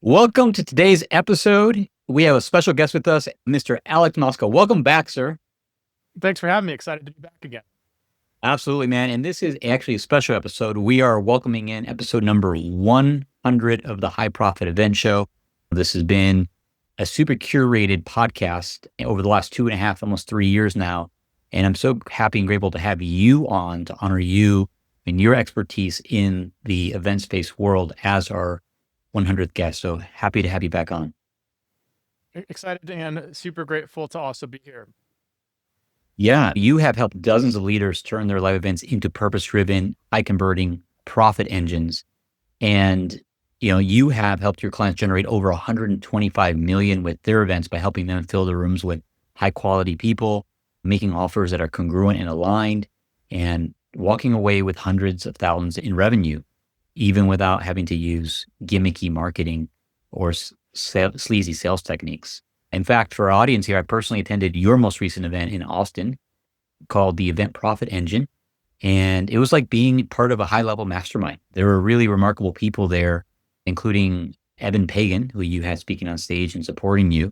Welcome to today's episode. We have a special guest with us, Mr. Alex Moscow. Welcome back, sir. Thanks for having me. Excited to be back again. Absolutely, man. And this is actually a special episode. We are welcoming in episode number 100 of the High Profit Event Show. This has been a super curated podcast over the last 2.5, almost 3 years now. And I'm so happy and grateful to have you on to honor you and your expertise in the event space world as our 100th guest. So happy to have you back on. Excited and super grateful to also be here. Yeah, you have helped dozens of leaders turn their live events into purpose-driven, high-converting profit engines. And, you have helped your clients generate over 125 million with their events by helping them fill the rooms with high-quality people, making offers that are congruent and aligned, and walking away with hundreds of thousands in revenue, even without having to use gimmicky marketing or sleazy sales techniques. In fact, for our audience here, I personally attended your most recent event in Austin called the Event Profit Engine. And it was like being part of a high-level mastermind. There were really remarkable people there, including Evan Pagan, who you had speaking on stage and supporting you.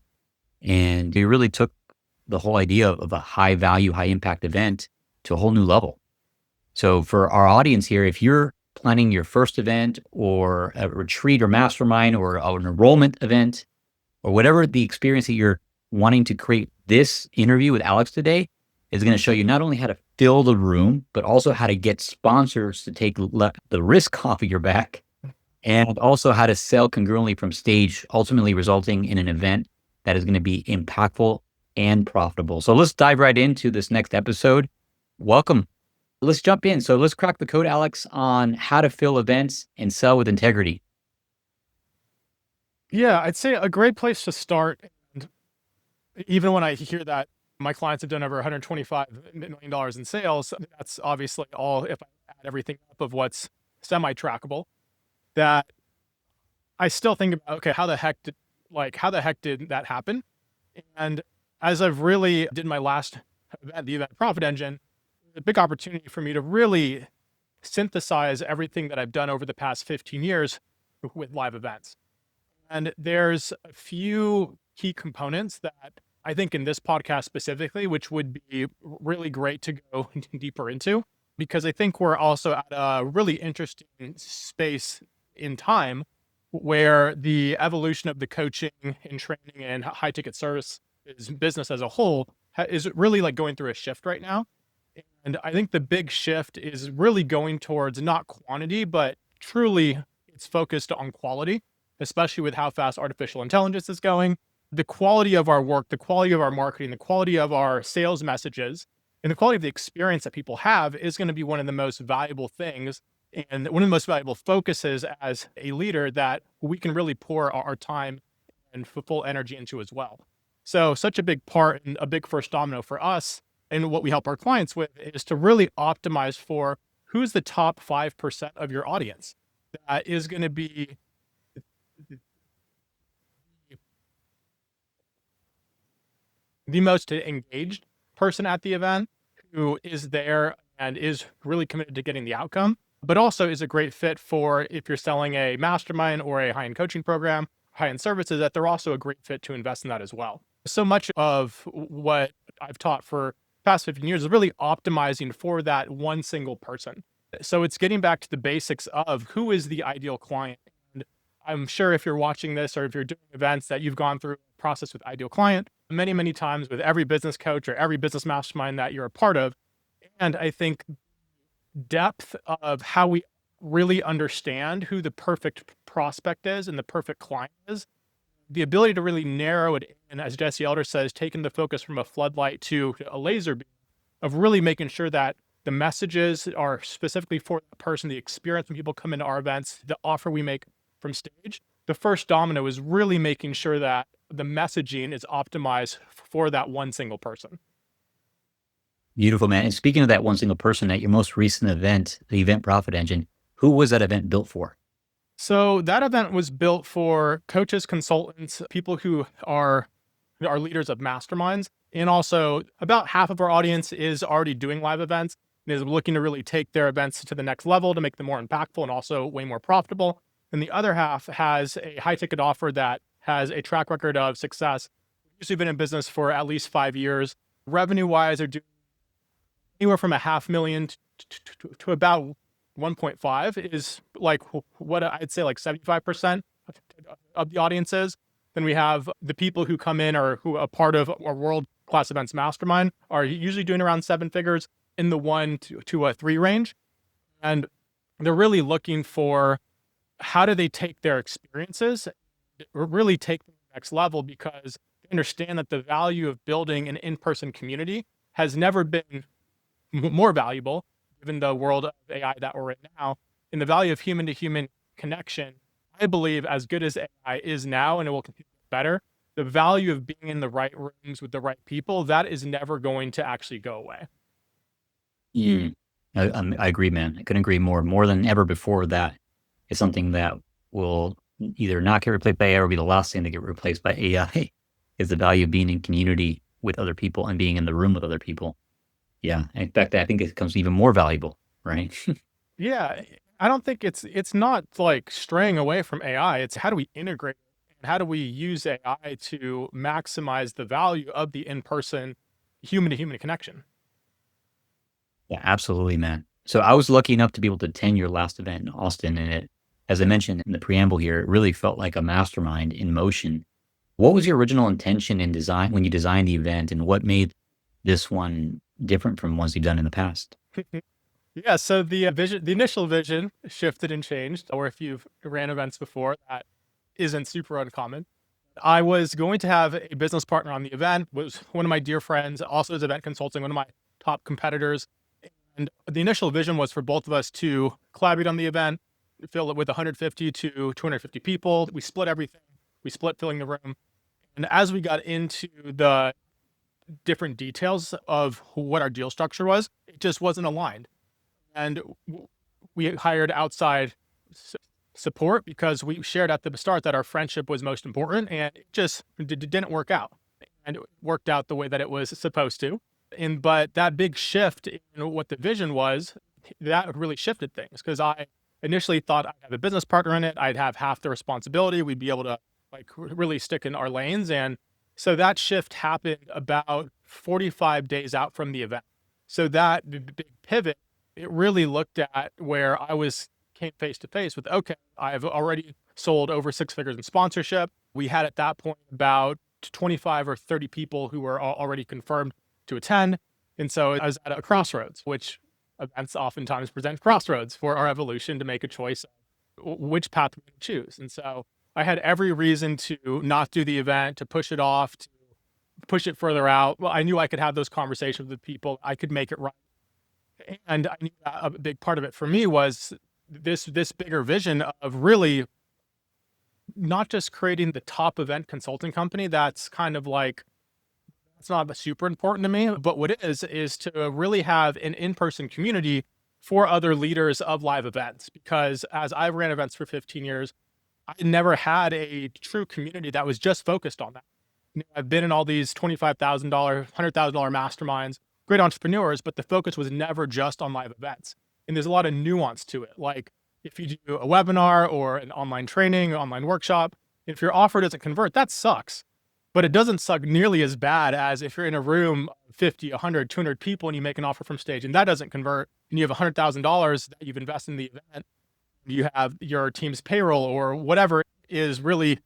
And you really took the whole idea of a high-value, high-impact event to a whole new level. So for our audience here, if you're planning your first event or a retreat or mastermind or an enrollment event, or whatever the experience that you're wanting to create, this interview with Alex today is going to show you not only how to fill the room, but also how to get sponsors to take the risk off of your back, and also how to sell congruently from stage, ultimately resulting in an event that is going to be impactful and profitable. So let's dive right into this next episode. Welcome. Let's jump in. So let's crack the code, Alex, on how to fill events and sell with integrity. Yeah, I'd say a great place to start. And even when I hear that my clients have done over $125 million in sales, that's obviously all, if I add everything up of what's semi-trackable, that I still think about, okay, how the heck did that happen? And as I've really did my last event, the Event Profit Engine, a big opportunity for me to really synthesize everything that I've done over the past 15 years with live events. And there's a few key components that I think in this podcast specifically, which would be really great to go deeper into, because I think we're also at a really interesting space in time where the evolution of the coaching and training and high ticket service business as a whole is really like going through a shift right now. And I think the big shift is really going towards not quantity, but truly it's focused on quality, especially with how fast artificial intelligence is going. The quality of our work, the quality of our marketing, the quality of our sales messages, and the quality of the experience that people have is going to be one of the most valuable things and one of the most valuable focuses as a leader that we can really pour our time and full energy into as well. So such a big part and a big first domino for us and what we help our clients with is to really optimize for who's the top 5% of your audience that is going to be the most engaged person at the event, who is there and is really committed to getting the outcome, but also is a great fit for if you're selling a mastermind or a high-end coaching program, high-end services, that they're also a great fit to invest in that as well. So much of what I've taught for the past 15 years is really optimizing for that one single person. So it's getting back to the basics of who is the ideal client. And I'm sure if you're watching this or if you're doing events that you've gone through a process with ideal client many, many times with every business coach or every business mastermind that you're a part of. And I think depth of how we really understand who the perfect prospect is and the perfect client is, the ability to really narrow it in, as Jesse Elder says, taking the focus from a floodlight to a laser beam, of really making sure that the messages are specifically for that person, the experience when people come into our events, the offer we make from stage. The first domino is really making sure that the messaging is optimized for that one single person. Beautiful, man. And speaking of that one single person at your most recent event, the Event Profit Engine, who was that event built for? So that event was built for coaches, consultants, people who are leaders of masterminds. And also about half of our audience is already doing live events and is looking to really take their events to the next level to make them more impactful and also way more profitable. and the other half has a high ticket offer that has a track record of success. We've usually been in business for at least 5 years. Revenue wise, they're doing anywhere from $500,000 to about 1.5 is like what I'd say like 75% of the audience is. Then we have the people who come in or who are part of our world class events mastermind are usually doing around 7 figures in the 1 to 3 range. And they're really looking for how do they take their experiences or really take them to the next level, because they understand that the value of building an in-person community has never been more valuable given the world of AI that we're in now. And the value of human to human connection, I believe, as good as AI is now, and it will continue to get better, the value of being in the right rooms with the right people, that is never going to actually go away. Mm. I agree, man. I couldn't agree more. More than ever before, that is something that will either not get replaced by AI or be the last thing to get replaced by AI is the value of being in community with other people and being in the room with other people. Yeah. In fact, I think it becomes even more valuable, right? Yeah, I don't think it's not like straying away from AI. It's how do we integrate it and how do we use AI to maximize the value of the in-person human to human connection. Yeah, absolutely, man. So I was lucky enough to be able to attend your last event in Austin, and as I mentioned in the preamble here, it really felt like a mastermind in motion. What was your original intention in design when you designed the event, and what made this one different from ones you've done in the past? Yeah, so the initial vision shifted and changed, or if you've ran events before, that isn't super uncommon. I was going to have a business partner on the event, was one of my dear friends, also is event consulting, one of my top competitors. And the initial vision was for both of us to collaborate on the event, fill it with 150 to 250 people. We split everything. We split filling the room. And as we got into the different details of what our deal structure was, it just wasn't aligned. And we hired outside support because we shared at the start that our friendship was most important, and it just didn't work out. And it worked out the way that it was supposed to. But that big shift in what the vision was, that really shifted things, because I initially thought I'd have a business partner in it. I'd have half the responsibility. We'd be able to like really stick in our lanes. And so that shift happened about 45 days out from the event. So that big pivot, it really looked at where I came face to face with, okay, I've already sold over 6 figures in sponsorship. We had at that point about 25 or 30 people who were already confirmed to attend. And so I was at a crossroads, which events oftentimes present crossroads for our evolution to make a choice of which path we choose. And so I had every reason to not do the event, to push it off, to push it further out. Well, I knew I could have those conversations with people. I could make it right. And I knew that a big part of it for me was this bigger vision of really not just creating the top event consulting company. That's kind of like, it's not super important to me, but what it is to really have an in-person community for other leaders of live events. Because as I've ran events for 15 years, I never had a true community that was just focused on that. I've been in all these $25,000, $100,000 masterminds, great entrepreneurs, but the focus was never just on live events. And there's a lot of nuance to it. Like if you do a webinar or an online training, online workshop, if your offer doesn't convert, that sucks. But it doesn't suck nearly as bad as if you're in a room of 50, 100, 200 people and you make an offer from stage and that doesn't convert, and you have $100,000 that you've invested in the event, you have your team's payroll or whatever is really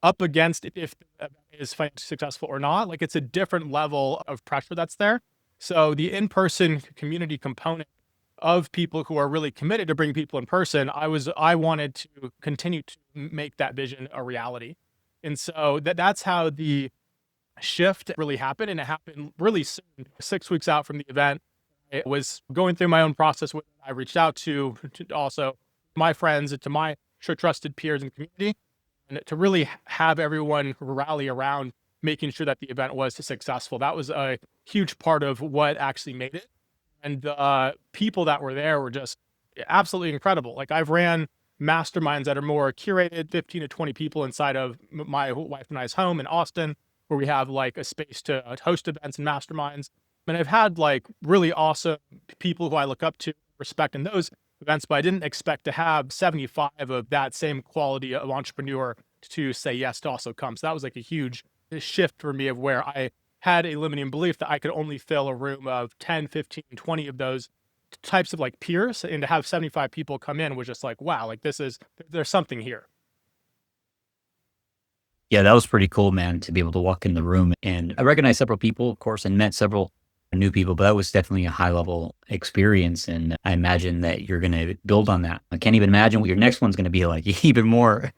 up against if the event is financially successful or not. Like it's a different level of pressure that's there. So the in-person community component of people who are really committed to bring people in person, I wanted to continue to make that vision a reality. And so that's how the shift really happened. And it happened really soon, 6 weeks out from the event. I was going through my own process with it. I reached out to also my friends and to my trusted peers and community, and to really have everyone rally around making sure that the event was successful. That was a huge part of what actually made it. And the people that were there were just absolutely incredible. Like I've ran masterminds that are more curated, 15 to 20 people inside of my wife and I's home in Austin, where we have like a space to host events and masterminds. And I've had like really awesome people who I look up to, respect in those events, but I didn't expect to have 75 of that same quality of entrepreneur to say yes to also come. So that was like a huge shift for me of where I had a limiting belief that I could only fill a room of 10, 15, 20 of those types of like peers, and to have 75 people come in was just like, wow, like there's something here. Yeah, that was pretty cool, man, to be able to walk in the room. And I recognized several people, of course, and met several new people, but that was definitely a high level experience. And I imagine that you're going to build on that. I can't even imagine what your next one's going to be like, even more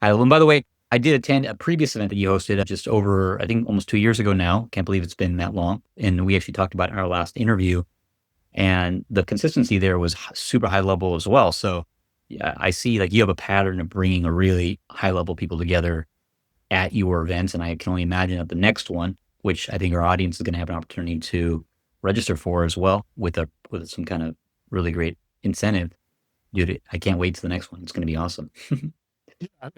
high level. And by the way, I did attend a previous event that you hosted just over, I think, almost 2 years ago now. Can't believe it's been that long. And we actually talked about in our last interview, and the consistency there was super high level as well. So yeah, I see like you have a pattern of bringing a really high level people together at your events. And I can only imagine at the next one, which I think our audience is going to have an opportunity to register for as well with some kind of really great incentive. Dude, I can't wait to the next one. It's going to be awesome. Yeah,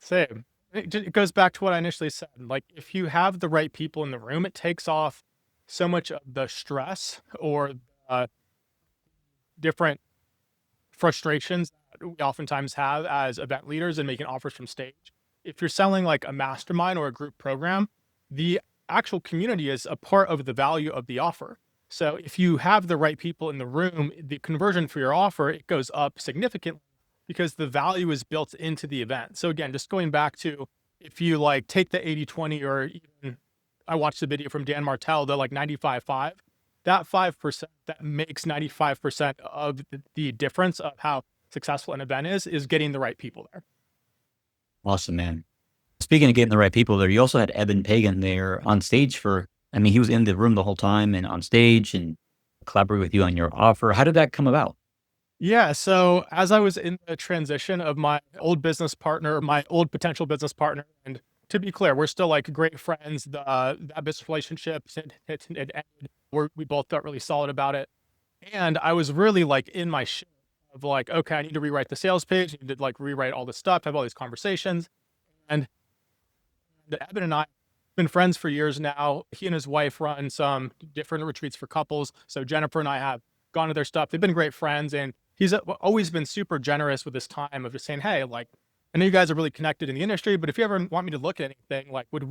same. It goes back to what I initially said. Like, if you have the right people in the room, it takes off so much of the stress or different frustrations that we oftentimes have as event leaders and making offers from stage. If you're selling like a mastermind or a group program, the actual community is a part of the value of the offer. So if you have the right people in the room, the conversion for your offer, it goes up significantly because the value is built into the event. So again, just going back to, if you like take the 80/20, or even I watched the video from Dan Martell, the like 95/5, that 5% that makes 95% of the difference of how successful an event is getting the right people there. Awesome, man. Speaking of getting the right people there, you also had Eben Pagan there on stage I mean, he was in the room the whole time and on stage and collaborate with you on your offer. How did that come about? Yeah. So as I was in the transition of my old business partner, my old potential business partner, and to be clear, we're still like great friends. That business relationship it ended. We both felt really solid about it. And I was really like in my shit of like, okay, I need to rewrite the sales page. I need to like rewrite all this stuff, have all these conversations. And Evan and I have been friends for years now. He and his wife run some different retreats for couples. So Jennifer and I have gone to their stuff. They've been great friends, and he's always been super generous with his time of just saying, hey, like, I know you guys are really connected in the industry, but if you ever want me to look at anything, like, would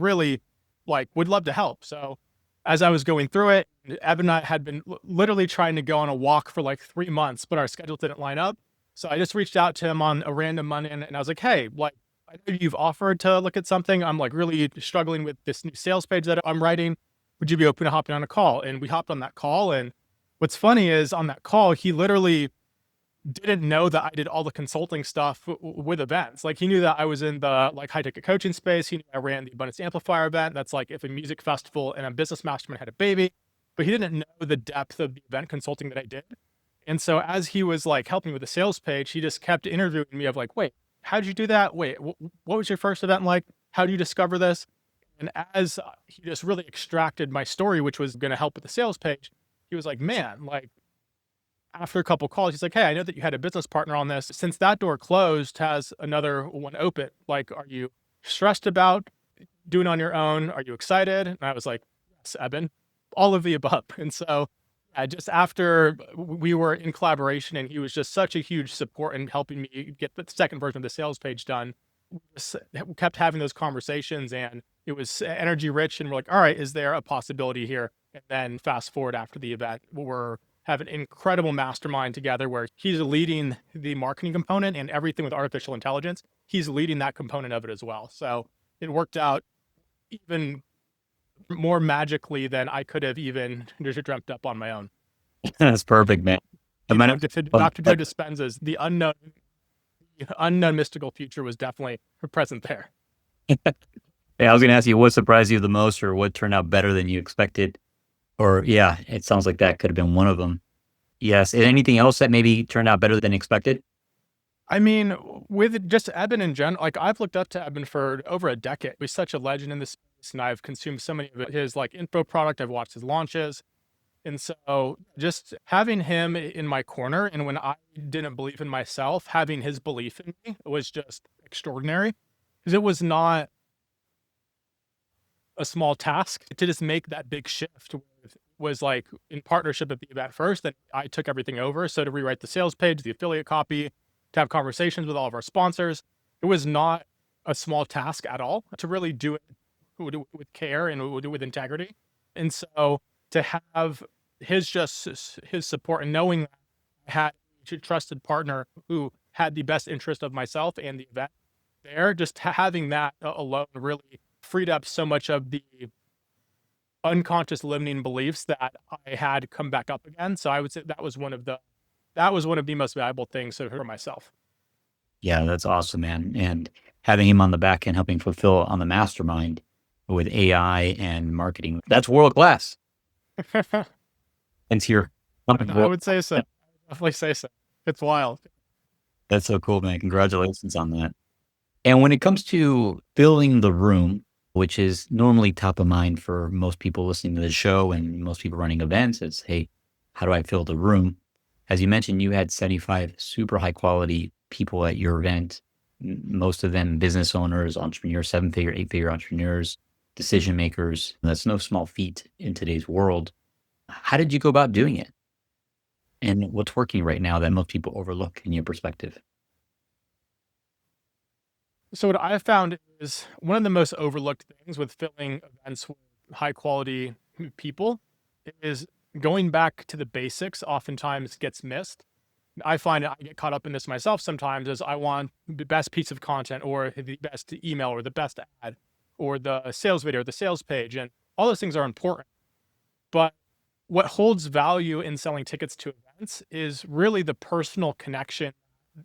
love to help. So as I was going through it, Evan and I had been literally trying to go on a walk for like 3 months, but our schedule didn't line up. So I just reached out to him on a random Monday, and I was like, hey, like, I know you've offered to look at something. I'm like really struggling with this new sales page that I'm writing. Would you be open to hopping on a call? And we hopped on that call. And what's funny is on that call, he literally didn't know that I did all the consulting stuff with events. Like, he knew that I was in the like high ticket coaching space. He knew I ran the Abundance Amplifier event. That's like if a music festival and a business mastermind had a baby, but he didn't know the depth of the event consulting that I did. And so as he was like helping with the sales page, he just kept interviewing me of like, wait, how did you do that? Wait, what was your first event like? How do you discover this? And as he just really extracted my story, which was going to help with the sales page, he was like, man, like, after a couple calls, he's like, hey, I know that you had a business partner on this. Since that door closed, has another one open. Like, are you stressed about doing it on your own? Are you excited? And I was like, yes, Eben, all of the above. And so just after we were in collaboration, and he was just such a huge support in helping me get the second version of the sales page done, we kept having those conversations, and it was energy rich. And we're like, all right, is there a possibility here? And then fast forward after the event, we're have an incredible mastermind together where he's leading the marketing component, and everything with artificial intelligence, he's leading that component of it as well. So it worked out even more magically than I could have even just dreamt up on my own. That's perfect, man. I You might know, have, Dr. Joe Dispenza's the unknown mystical future was definitely present there. yeah, I was going to ask you what surprised you the most or what turned out better than you expected. Or, yeah, it sounds like that could have been one of them. Yes. And anything else that maybe turned out better than expected? I mean, with just Eben in general, like, I've looked up to Eben for over a decade. He's such a legend in this space, and I've consumed so many of his like info product. I've watched his launches. And so just having him in my corner, and when I didn't believe in myself, having his belief in me was just extraordinary, because it was not a small task to just make that big shift was like in partnership at the event first. Then I took everything over. So to rewrite the sales page, the affiliate copy, to have conversations with all of our sponsors, it was not a small task at all to really do it with care and do it with integrity. And so to have his support and knowing that I had a trusted partner who had the best interest of myself and the event there, just having that alone really freed up so much of the unconscious limiting beliefs that I had come back up again. So I would say that was one of the most valuable things for myself. Yeah, that's awesome, man. And having him on the back end helping fulfill on the mastermind with AI and marketing, that's world class. Into your company. I would say so. Definitely say so. It's wild. That's so cool, man. Congratulations on that. And when it comes to filling the room, which is normally top of mind for most people listening to the show and most people running events, it's, hey, how do I fill the room? As you mentioned, you had 75 super high quality people at your event, most of them business owners, entrepreneurs, 7-figure, 8-figure entrepreneurs, decision makers. That's no small feat in today's world. How did you go about doing it? And what's working right now that most people overlook in your perspective? So what I found is one of the most overlooked things with filling events with high quality people is going back to the basics oftentimes gets missed. I find I get caught up in this myself sometimes as I want the best piece of content or the best email or the best ad or the sales video or the sales page. And all those things are important. But what holds value in selling tickets to events is really the personal connection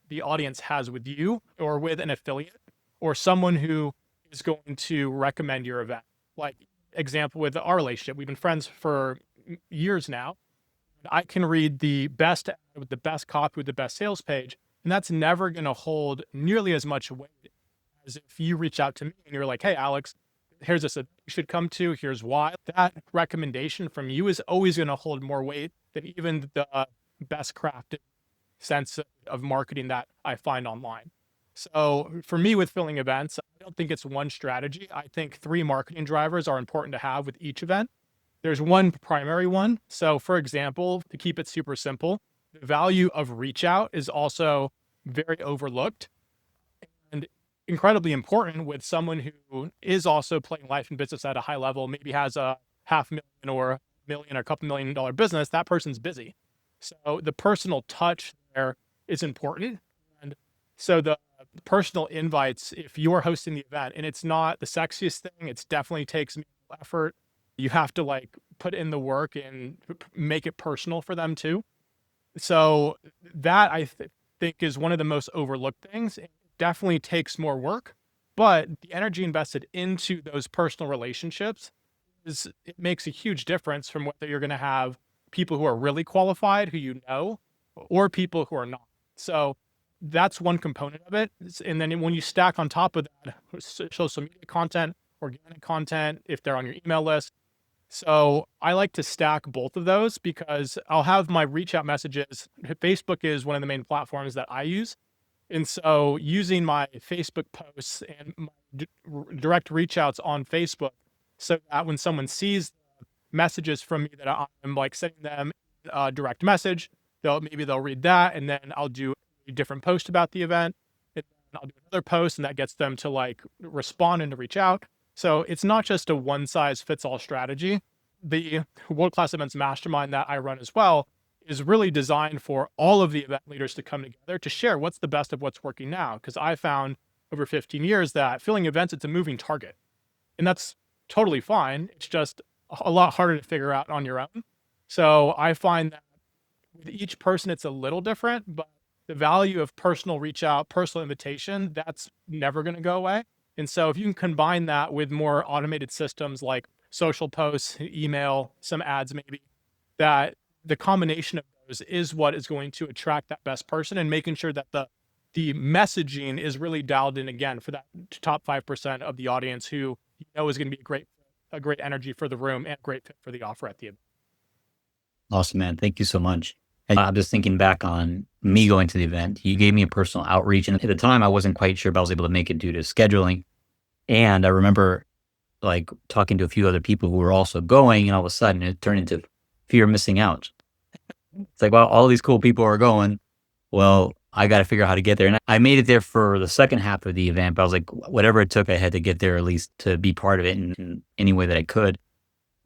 the audience has with you or with an affiliate or someone who is going to recommend your event. Like example with our relationship, we've been friends for years now. I can read the best ad with the best copy with the best sales page, and that's never going to hold nearly as much weight as if you reach out to me and you're like, "Hey, Alex, here's this event you should come to. Here's why." That recommendation from you is always going to hold more weight than even the best crafted sense of marketing that I find online. So for me with filling events, I don't think it's one strategy. I think 3 marketing drivers are important to have with each event. There's one primary one. So for example, to keep it super simple, the value of reach out is also very overlooked and incredibly important with someone who is also playing life and business at a high level, maybe has a $500,000 or $1 million or a couple $1 million business. That person's busy. So the personal touch there is important. And so the personal invites, if you're hosting the event and it's not the sexiest thing, it definitely takes effort. You have to like put in the work and make it personal for them too. So that think is one of the most overlooked things. It definitely takes more work, but the energy invested into those personal relationships it makes a huge difference from whether you're going to have people who are really qualified, who you know, or people who are not. So that's one component of it. And then when you stack on top of that, social media content, organic content, if they're on your email list. So I like to stack both of those because I'll have my reach out messages. Facebook is one of the main platforms that I use. And so using my Facebook posts and my direct reach outs on Facebook so that when someone sees messages from me that I'm like sending them a direct message, they'll read that and then I'll do a different post about the event. And then I'll do another post and that gets them to like respond and to reach out. So it's not just a one size fits all strategy. The World Class Events Mastermind that I run as well is really designed for all of the event leaders to come together to share what's the best of what's working now. Because I found over 15 years that filling events, it's a moving target. And that's totally fine. It's just a lot harder to figure out on your own. So I find that with each person, it's a little different, but the value of personal reach out, personal invitation, that's never going to go away. And so if you can combine that with more automated systems like social posts, email, some ads, maybe that the combination of those is what is going to attract that best person and making sure that the messaging is really dialed in again for that top 5% of the audience who you know is going to be a great energy for the room and a great fit for the offer at the event. Awesome, man. Thank you so much. And I'm just thinking back on me going to the event. You gave me a personal outreach. And at the time, I wasn't quite sure if I was able to make it due to scheduling. And I remember like talking to a few other people who were also going. And all of a sudden, it turned into fear of missing out. It's like, well, all these cool people are going. Well, I got to figure out how to get there. And I made it there for the second half of the event, but I was like, whatever it took, I had to get there at least to be part of it in any way that I could.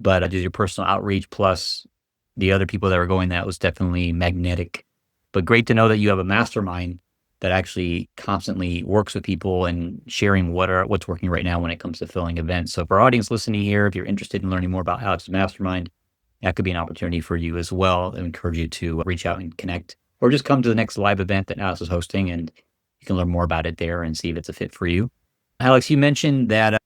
But I did your personal outreach plus the other people that were going, that was definitely magnetic. But great to know that you have a mastermind that actually constantly works with people and sharing what's working right now when it comes to filling events. So for our audience listening here, if you're interested in learning more about Alex's mastermind, that could be an opportunity for you as well. I encourage you to reach out and connect, or just come to the next live event that Alex is hosting, and you can learn more about it there and see if it's a fit for you. Alex, you mentioned that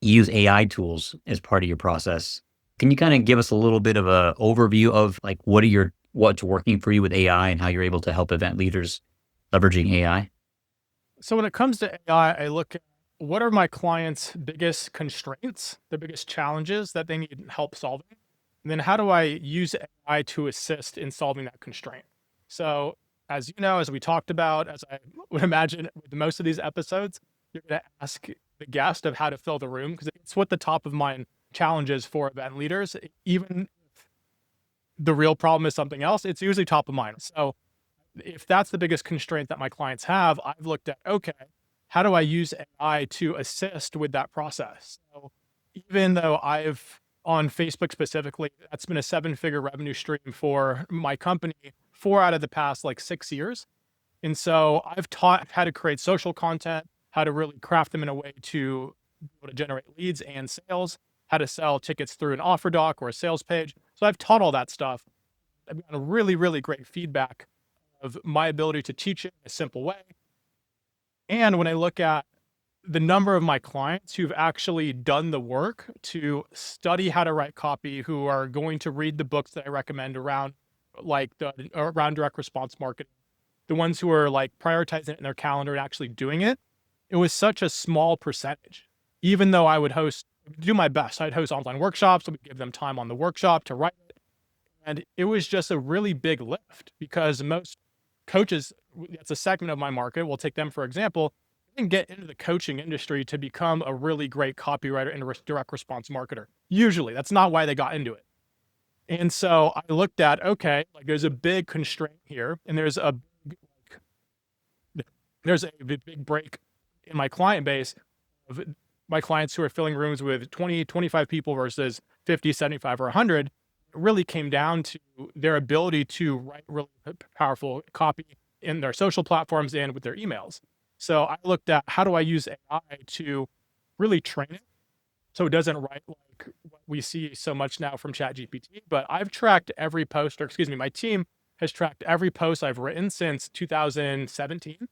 you use AI tools as part of your process. Can you kind of give us a little bit of a overview of like what's working for you with AI and how you're able to help event leaders leveraging AI? So when it comes to AI, I look at what are my clients' biggest constraints, the biggest challenges that they need help solving? And then how do I use AI to assist in solving that constraint? So as you know, as we talked about, as I would imagine with most of these episodes, you're going to ask the guest of how to fill the room because it's what the top of mind challenges for event leaders. Even if the real problem is something else, it's usually top of mind. So if that's the biggest constraint that my clients have, I've looked at, okay, how do I use AI to assist with that process? So even though I've on Facebook specifically, that's been a 7-figure revenue stream for my company 4 out of the past like 6 years. And so I've taught how to create social content, how to really craft them in a way to be able to generate leads and sales, how to sell tickets through an offer doc or a sales page. So I've taught all that stuff. I've gotten a really, really great feedback of my ability to teach it in a simple way. And when I look at the number of my clients who've actually done the work to study how to write copy, who are going to read the books that I recommend around around direct response marketing, the ones who are like prioritizing it in their calendar and actually doing it, it was such a small percentage. Even though I would do my best, I'd host online workshops, I would give them time on the workshop to write it. And it was just a really big lift because most coaches, that's a segment of my market, we'll take them for example, they can get into the coaching industry to become a really great copywriter and direct response marketer. Usually, that's not why they got into it. And so I looked at, okay, like there's a big constraint here, and there's a big break in my client base of my clients who are filling rooms with 20, 25 people versus 50, 75, or 100. It really came down to their ability to write really powerful copy in their social platforms and with their emails. So I looked at how do I use AI to really train it so it doesn't write like what we see so much now from ChatGPT. But I've tracked every post, or excuse me, my team has tracked every post I've written since 2017.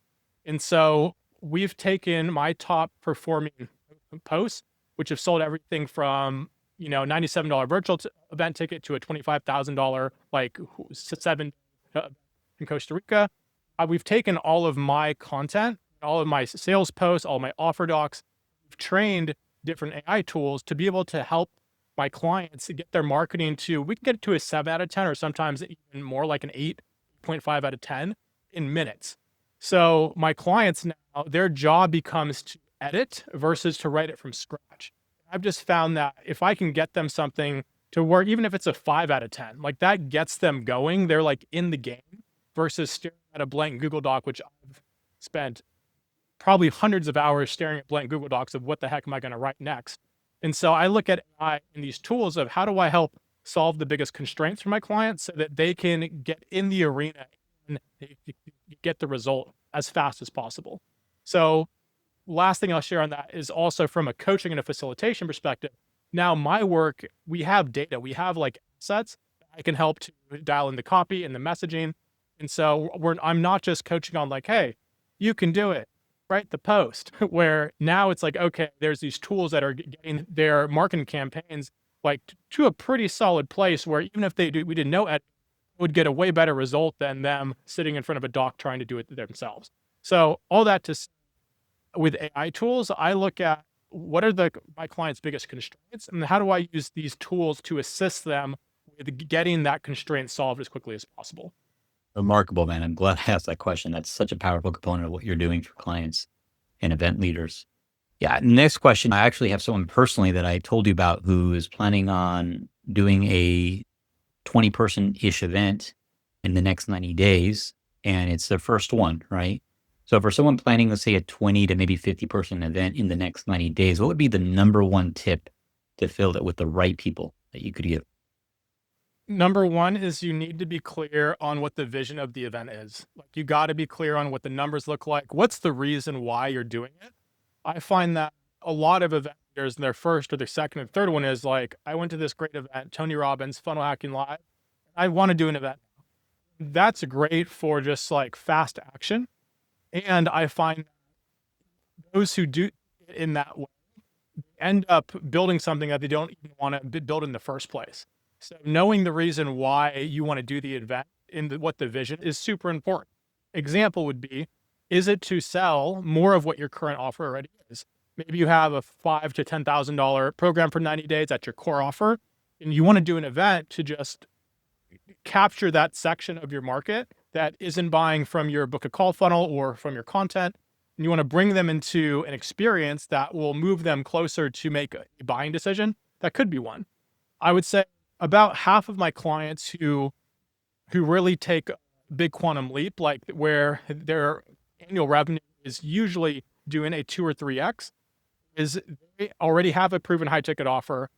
And so we've taken my top performing posts, which have sold everything from $97 virtual event ticket to a $25,000 like 7 in Costa Rica. We've taken all of my content, all of my sales posts, all my offer docs. We've trained different AI tools to be able to help my clients get their marketing to, we can get it to a 7 out of 10, or sometimes even more like an 8.5 out of 10 in minutes. So my clients now, their job becomes to edit versus to write it from scratch. I've just found that if I can get them something to work, even if it's a 5 out of 10, like that gets them going. They're like in the game versus staring at a blank Google Doc, which I've spent probably hundreds of hours staring at blank Google Docs of what the heck am I going to write next. And so I look at AI and these tools of how do I help solve the biggest constraints for my clients so that they can get in the arena and get the result as fast as possible. So last thing I'll share on that is also from a coaching and a facilitation perspective. Now my work, we have data, we have like assets. I can help to dial in the copy and the messaging. And so I'm not just coaching on like, hey, you can do it, write the post, where now it's like, okay, there's these tools that are getting their marketing campaigns like to a pretty solid place where even if we did no edit, would get a way better result than them sitting in front of a doc trying to do it themselves. So all that to say, with AI tools, I look at what are my clients' biggest constraints and how do I use these tools to assist them with getting that constraint solved as quickly as possible. Remarkable, man. I'm glad I asked that question. That's such a powerful component of what you're doing for clients and event leaders. Yeah. Next question. I actually have someone personally that I told you about who is planning on doing a 20-person-ish event in the next 90 days, and it's their first one, right? So for someone planning, let's say, a 20 to maybe 50-person event in the next 90 days, what would be the number one tip to fill it with the right people that you could give? Number one is you need to be clear on what the vision of the event is. Like, you got to be clear on what the numbers look like. What's the reason why you're doing it? I find that a lot of event leaders in their first or their second or third one is like, I went to this great event, Tony Robbins, Funnel Hacking Live. I want to do an event. That's great for just like fast action. And I find those who do it in that way end up building something that they don't even want to build in the first place. So knowing the reason why you want to do the event what the vision is super important. Example would be, is it to sell more of what your current offer already is? Maybe you have a $5,000 to $10,000 program for 90 days. That's your core offer. And you want to do an event to just capture that section of your market that isn't buying from your book a call funnel or from your content. And you want to bring them into an experience that will move them closer to make a buying decision. That could be one. I would say about half of my clients who really take a big quantum leap, like where their annual revenue is usually doing a 2 or 3x, is they already have a proven high ticket offer,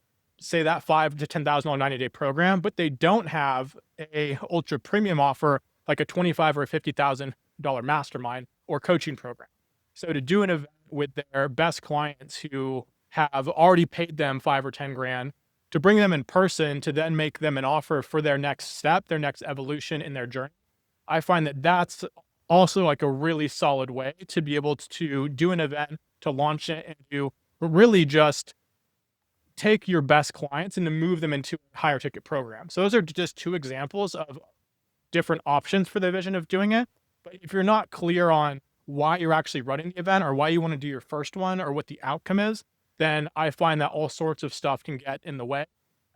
say that $5,000 to $10,000 90-day program, but they don't have a ultra premium offer like a $25,000 or a $50,000 mastermind or coaching program. So to do an event with their best clients who have already paid them 5 or 10 grand, to bring them in person, to then make them an offer for their next step, their next evolution in their journey, I find that that's also like a really solid way to be able to do an event, to launch it, and to really just take your best clients and to move them into a higher ticket program. So those are just two examples of different options for the vision of doing it. But if you're not clear on why you're actually running the event or why you want to do your first one or what the outcome is, then I find that all sorts of stuff can get in the way,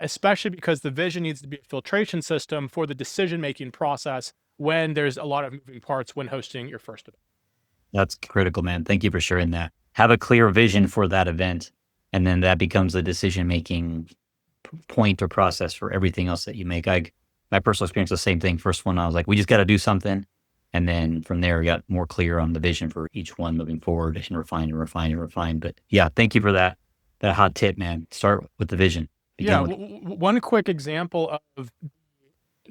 especially because the vision needs to be a filtration system for the decision-making process when there's a lot of moving parts when hosting your first event. That's critical, man. Thank you for sharing that. Have a clear vision for that event, and then that becomes the decision-making point or process for everything else that you make. My personal experience, the same thing. First one, I was like, we just got to do something. And then from there, we got more clear on the vision for each one moving forward and refine and refine and refine. But yeah, thank you for that hot tip, man. Start with the vision. Yeah, Begin with one quick example of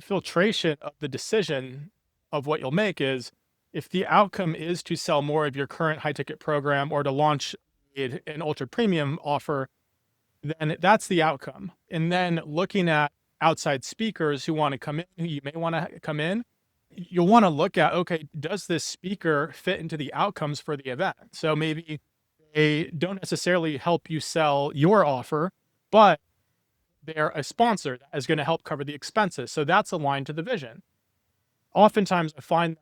filtration of the decision of what you'll make is, if the outcome is to sell more of your current high ticket program or to launch an ultra premium offer, then that's the outcome. And then looking at outside speakers who want to come in, who you may want to come in, you'll want to look at, okay, does this speaker fit into the outcomes for the event? So maybe they don't necessarily help you sell your offer, but they're a sponsor that is going to help cover the expenses. So that's aligned to the vision. Oftentimes I find,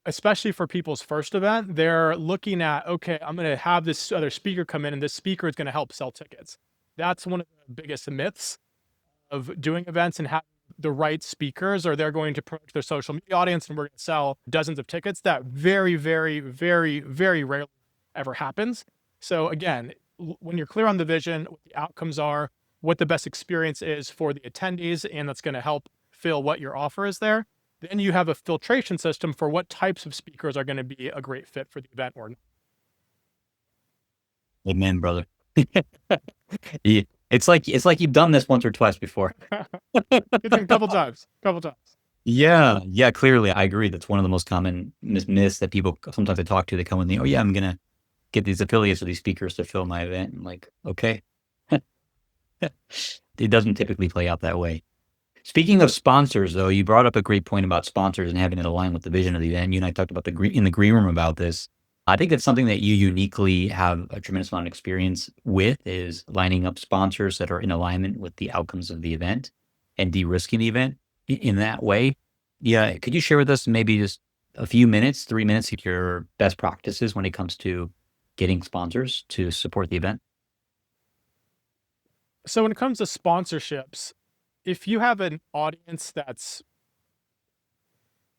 especially for people's first event, they're looking at, okay, I'm going to have this other speaker come in and this speaker is going to help sell tickets. That's one of the biggest myths of doing events and having the right speakers, or they're going to approach their social media audience and we're going to sell dozens of tickets. That very, very, very, very rarely ever happens. So again, when you're clear on the vision, what the outcomes are, what the best experience is for the attendees, and that's going to help fill what your offer is there, then you have a filtration system for what types of speakers are going to be a great fit for the event or not. amen, brother. Yeah, it's like you've done this once or twice before. It's a couple times. Yeah, clearly, I agree. That's one of the most common myths that people sometimes I talk to. They come in, oh yeah, I'm gonna get these affiliates or these speakers to fill my event. I'm like, okay. It doesn't typically play out that way. Speaking of sponsors, though, you brought up a great point about sponsors and having it align with the vision of the event. You and I talked about in the green room about this. I think that's something that you uniquely have a tremendous amount of experience with, is lining up sponsors that are in alignment with the outcomes of the event and de-risking the event in that way. Yeah, could you share with us maybe just a few minutes, 3 minutes, of your best practices when it comes to getting sponsors to support the event? So when it comes to sponsorships, if you have an audience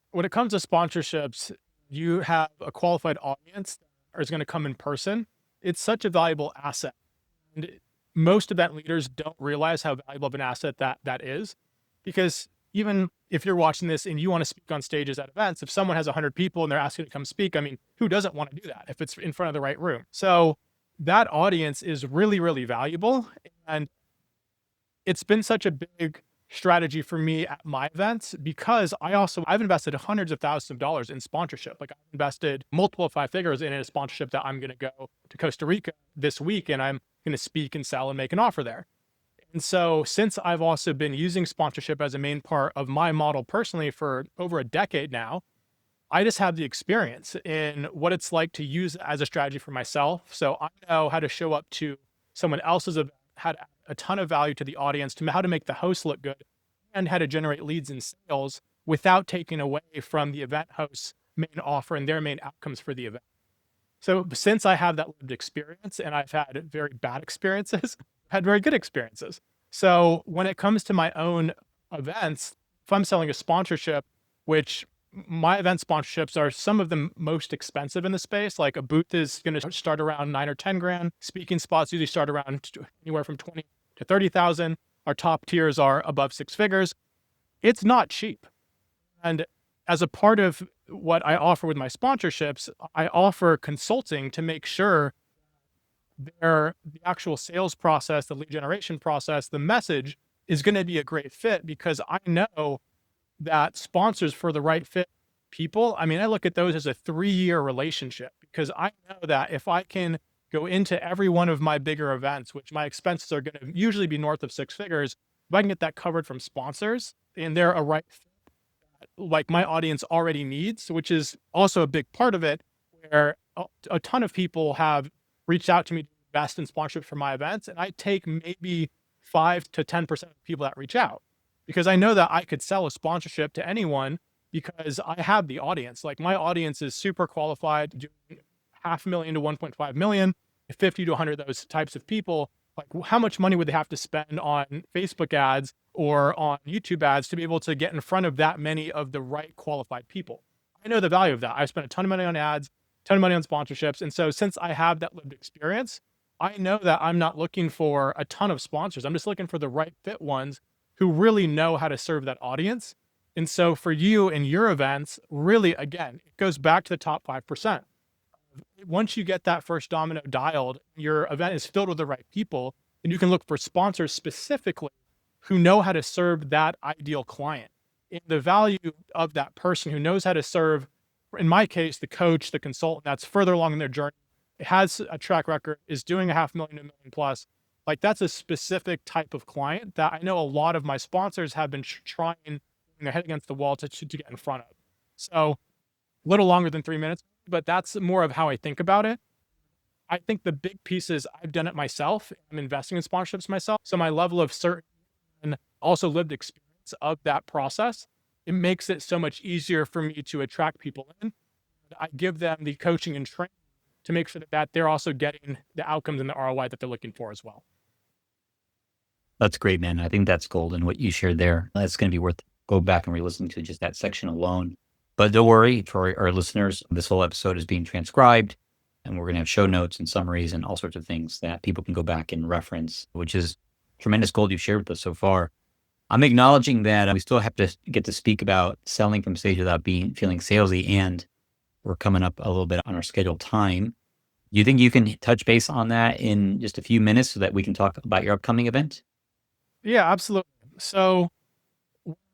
when it comes to sponsorships, you have a qualified audience that is going to come in person. It's such a valuable asset. And most event leaders don't realize how valuable of an asset that is. Because even if you're watching this and you want to speak on stages at events, if someone has 100 people and they're asking to come speak, I mean, who doesn't want to do that if it's in front of the right room? So that audience is really, really valuable. And it's been such a big strategy for me at my events because I've invested hundreds of thousands of dollars in sponsorship. Like I've invested multiple 5 figures in a sponsorship that I'm going to go to Costa Rica this week and I'm going to speak and sell and make an offer there. And so since I've also been using sponsorship as a main part of my model personally for over a decade now, I just have the experience in what it's like to use it as a strategy for myself. So I know how to show up to someone else's event, how to add a ton of value to the audience, to how to make the host look good, and how to generate leads and sales without taking away from the event host's main offer and their main outcomes for the event. So since I have that lived experience and I've had very bad experiences, had very good experiences. So when it comes to my own events, if I'm selling a sponsorship, which my event sponsorships are some of the most expensive in the space. Like a booth is going to start around 9 or 10 grand. Speaking spots usually start around anywhere from 20 to 30,000. Our top tiers are above 6 figures. It's not cheap. And as a part of what I offer with my sponsorships, I offer consulting to make sure the actual sales process, the lead generation process, the message is going to be a great fit because I know that sponsors for the right fit people, I mean, I look at those as a 3-year relationship because I know that if I can go into every one of my bigger events, which my expenses are going to usually be north of 6 figures, if I can get that covered from sponsors and they're a right fit, like my audience already needs, which is also a big part of it, where a ton of people have reached out to me to invest in sponsorship for my events. And I take maybe 5 to 10% of people that reach out because I know that I could sell a sponsorship to anyone because I have the audience. Like my audience is super qualified, doing 500,000 to 1.5 million, 50 to 100 of those types of people. Like how much money would they have to spend on Facebook ads or on YouTube ads to be able to get in front of that many of the right qualified people? I know the value of that. I spent a ton of money on ads, a ton of money on sponsorships. And so since I have that lived experience, I know that I'm not looking for a ton of sponsors. I'm just looking for the right fit ones who really know how to serve that audience. And so for you and your events, really, again, it goes back to the top 5%. Once you get that first domino dialed, your event is filled with the right people, and you can look for sponsors specifically who know how to serve that ideal client. And the value of that person who knows how to serve, in my case, the coach, the consultant that's further along in their journey, has a track record, is doing a 500,000 to 1 million plus. Like that's a specific type of client that I know a lot of my sponsors have been trying their head against the wall to get in front of. So a little longer than 3 minutes, but that's more of how I think about it. I think the big piece is I've done it myself. I'm investing in sponsorships myself. So my level of certainty and also lived experience of that process, it makes it so much easier for me to attract people in. I give them the coaching and training to make sure that they're also getting the outcomes and the ROI that they're looking for as well. That's great, man. I think that's golden what you shared there. That's going to be worth go back and re-listen to just that section alone. But don't worry, for our listeners, this whole episode is being transcribed and we're going to have show notes and summaries and all sorts of things that people can go back and reference, which is tremendous gold you've shared with us so far. I'm acknowledging that we still have to get to speak about selling from stage without feeling salesy, and we're coming up a little bit on our scheduled time. Do you think you can touch base on that in just a few minutes so that we can talk about your upcoming event? Yeah, absolutely. So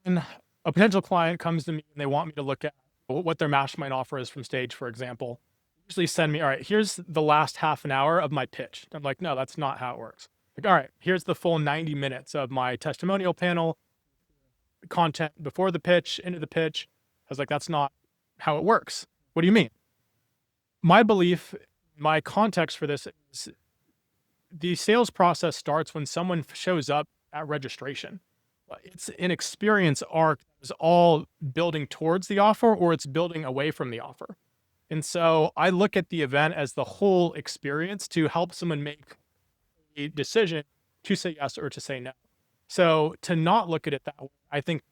when a potential client comes to me and they want me to look at what their mastermind offer is from stage, for example, usually send me, all right, here's the last half an hour of my pitch. I'm like, no, that's not how it works. Like, all right, here's the full 90 minutes of my testimonial panel, content before the pitch, into the pitch. I was like, that's not how it works. What do you mean? My belief, my context for this is the sales process starts when someone shows up at registration. It's an experience arc that is all building towards the offer or it's building away from the offer. And so I look at the event as the whole experience to help someone make a decision to say yes or to say no. So to not look at it that way, I think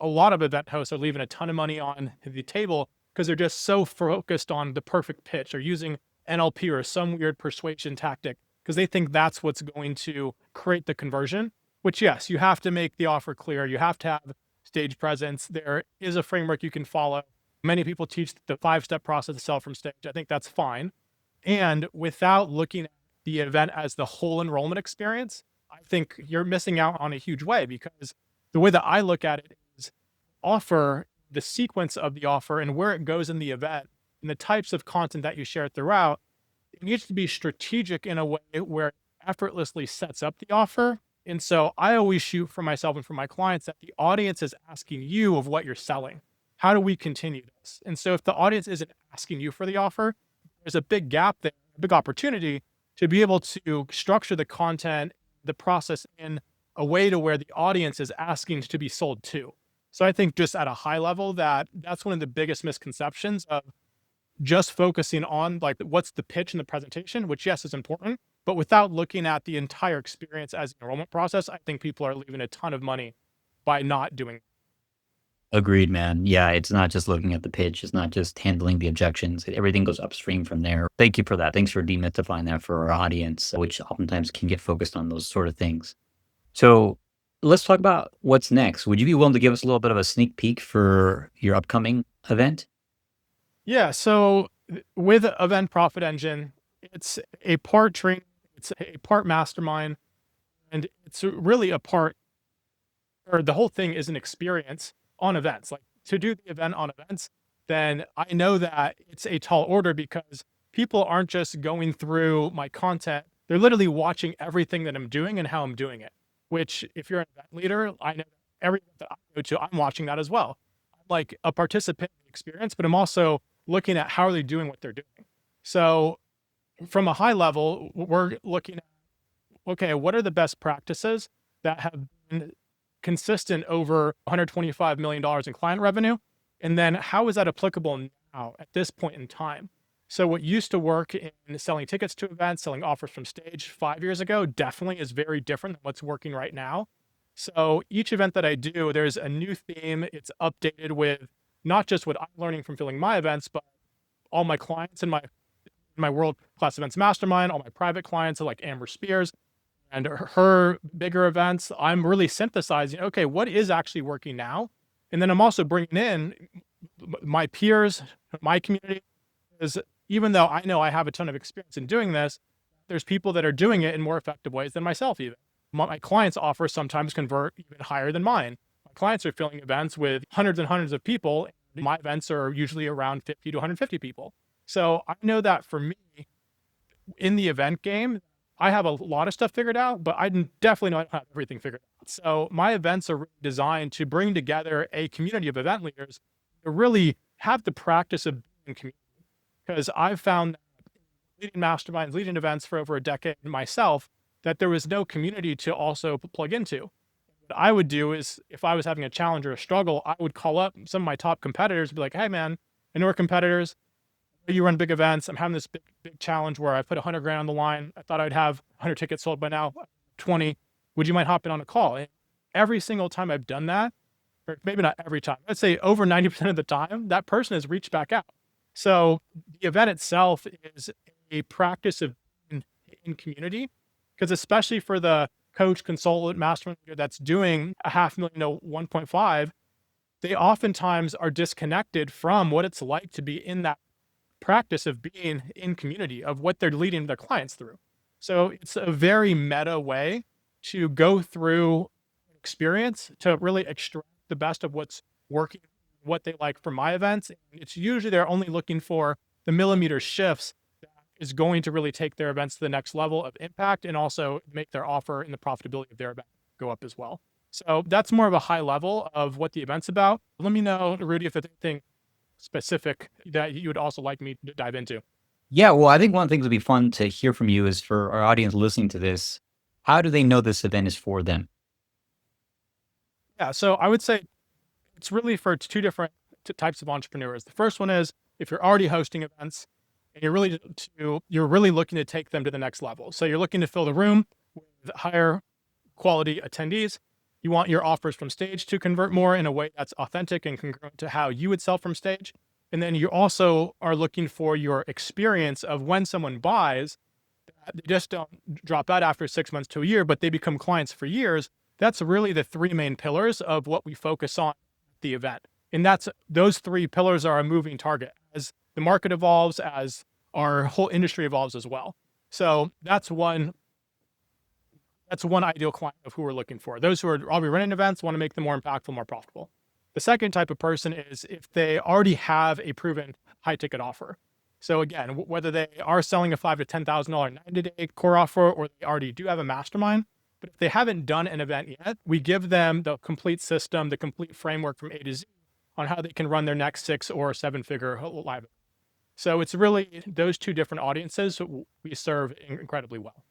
a lot of event hosts are leaving a ton of money on the table because they're just so focused on the perfect pitch or using NLP or some weird persuasion tactic because they think that's what's going to create the conversion. which, yes, you have to make the offer clear. You have to have stage presence. There is a framework you can follow. Many people teach the 5-step process to sell from stage. I think that's fine. And without looking at the event as the whole enrollment experience, I think you're missing out on a huge way, because the way that I look at it is offer, the sequence of the offer and where it goes in the event and the types of content that you share throughout. It needs to be strategic in a way where it effortlessly sets up the offer. And so I always shoot for myself and for my clients that the audience is asking you of what you're selling. How do we continue this? And so if the audience isn't asking you for the offer, there's a big gap there, a big opportunity to be able to structure the content, the process in a way to where the audience is asking to be sold to. So I think just at a high level, that's one of the biggest misconceptions of just focusing on like what's the pitch in the presentation, which, yes, is important, but without looking at the entire experience as an enrollment process. I think people are leaving a ton of money by not doing. Agreed, man. Yeah, it's not just looking at the pitch. It's not just handling the objections. Everything goes upstream from there. Thank you for that. Thanks for demystifying that for our audience, which oftentimes can get focused on those sort of things. So let's talk about what's next. Would you be willing to give us a little bit of a sneak peek for your upcoming event? Yeah. So with Event Profit Engine, it's a part training, it's a part mastermind, and it's really a part, or the whole thing is an experience on events. Like, to do the event on events, then I know that it's a tall order, because people aren't just going through my content. They're literally watching everything that I'm doing and how I'm doing it, which, if you're an event leader, I know every event that I go to, I'm watching that as well. I'm like a participant in the experience, but I'm also looking at how are they doing what they're doing. So from a high level, we're looking at, okay, what are the best practices that have been consistent over $125 million in client revenue? And then how is that applicable now at this point in time? So what used to work in selling tickets to events, selling offers from stage 5 years ago, definitely is very different than what's working right now. So each event that I do, there's a new theme. It's updated with not just what I'm learning from filling my events, but all my clients in my world-class events mastermind, all my private clients like Amber Spears and her bigger events. I'm really synthesizing, okay, what is actually working now? And then I'm also bringing in my peers, my community, because even though I know I have a ton of experience in doing this, there's people that are doing it in more effective ways than myself even. My clients' offers sometimes convert even higher than mine. My clients are filling events with hundreds and hundreds of people. My events are usually around 50 to 150 people. So I know that for me, in the event game, I have a lot of stuff figured out, but I definitely know I don't have everything figured out. So my events are designed to bring together a community of event leaders to really have the practice of being community. Because I've found that leading masterminds, leading events for over a decade myself, that there was no community to also plug into. What I would do is, if I was having a challenge or a struggle, I would call up some of my top competitors and be like, hey man, I know we're competitors. You run big events. I'm having this big challenge where I put 100 grand on the line. I thought I'd have 100 tickets sold by now, 20. Would you mind hopping on a call? And every single time I've done that, or maybe not every time, I'd say over 90% of the time, that person has reached back out. So the event itself is a practice of in community, because especially for the coach, consultant, mastermind leader that's doing a 500,000 to 1.5, they oftentimes are disconnected from what it's like to be in that practice of being in community, of what they're leading their clients through. So it's a very meta way to go through experience to really extract the best of what's working, what they like for my events. It's usually they're only looking for the millimeter shifts that is going to really take their events to the next level of impact and also make their offer and the profitability of their event go up as well. So that's more of a high level of what the event's about. Let me know, Rudy, if there's anything specific that you would also like me to dive into. Yeah, well, I think one of the things would be fun to hear from you is for our audience listening to this, how do they know this event is for them? Yeah, so I would say it's really for two different types of entrepreneurs. The first one is if you're already hosting events and you're really looking to take them to the next level. So you're looking to fill the room with higher quality attendees. You want your offers from stage to convert more in a way that's authentic and congruent to how you would sell from stage. And then you also are looking for your experience of when someone buys, they just don't drop out after 6 months to a year, but they become clients for years, that's really the three main pillars of what we focus on at the event. And those three pillars are a moving target as the market evolves, as our whole industry evolves as well. So that's one ideal client of who we're looking for. Those who are already running events want to make them more impactful, more profitable. The second type of person is if they already have a proven high ticket offer. So again, whether they are selling a $5,000 to $10,000 90-day core offer, or they already do have a mastermind, but if they haven't done an event yet, we give them the complete system, the complete framework from A to Z on how they can run their next 6 or 7-figure live event. So it's really those two different audiences we serve incredibly well.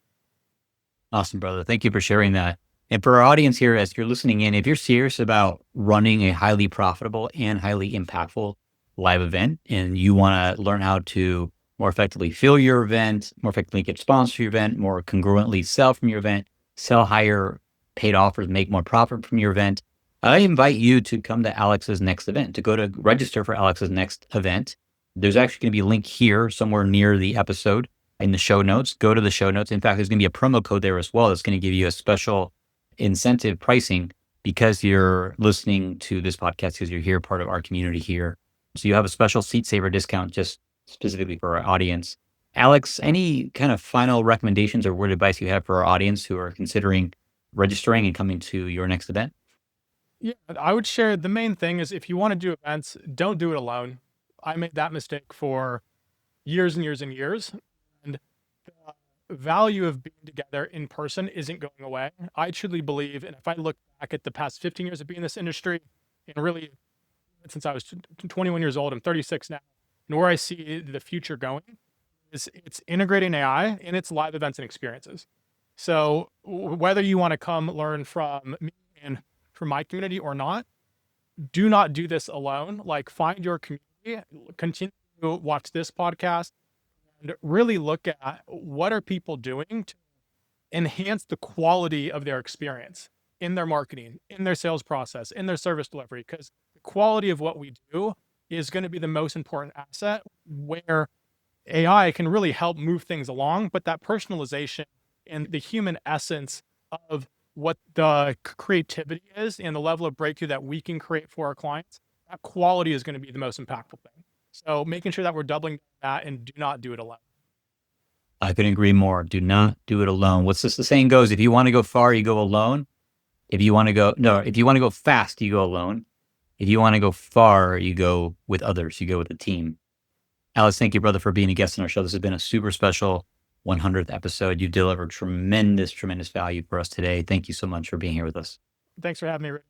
Awesome, brother. Thank you for sharing that. And for our audience here, as you're listening in, if you're serious about running a highly profitable and highly impactful live event, and you want to learn how to more effectively fill your event, more effectively get sponsors for your event, more congruently sell from your event, sell higher paid offers, make more profit from your event, I invite you to come to Alex's next event, to go to register for Alex's next event. There's actually going to be a link here somewhere near the episode in the show notes. Go to the show notes. In fact, there's going to be a promo code there as well that's going to give you a special incentive pricing because you're listening to this podcast, because you're here, part of our community here. So you have a special seat saver discount just specifically for our audience. Alex, any kind of final recommendations or word of advice you have for our audience who are considering registering and coming to your next event? Yeah, I would share the main thing is if you want to do events, don't do it alone. I made that mistake for years and years and years. And the value of being together in person isn't going away. I truly believe, and if I look back at the past 15 years of being in this industry, and really since I was 21 years old, I'm 36 now, and where I see the future going is it's integrating AI in its live events and experiences. So whether you want to come learn from me and from my community or not, do not do this alone. Like, find your community, continue to watch this podcast, and really look at what are people doing to enhance the quality of their experience in their marketing, in their sales process, in their service delivery, because the quality of what we do is going to be the most important asset, where AI can really help move things along, but that personalization and the human essence of what the creativity is and the level of breakthrough that we can create for our clients, that quality is going to be the most impactful thing. So making sure that we're doubling that and do not do it alone. I couldn't agree more. Do not do it alone. What's this? The saying goes, if you want to go far, you go alone. If you want to go fast, you go alone. If you want to go far, you go with others. You go with a team. Alex, thank you, brother, for being a guest on our show. This has been a super special 100th episode. You delivered tremendous, tremendous value for us today. Thank you so much for being here with us. Thanks for having me, Rick.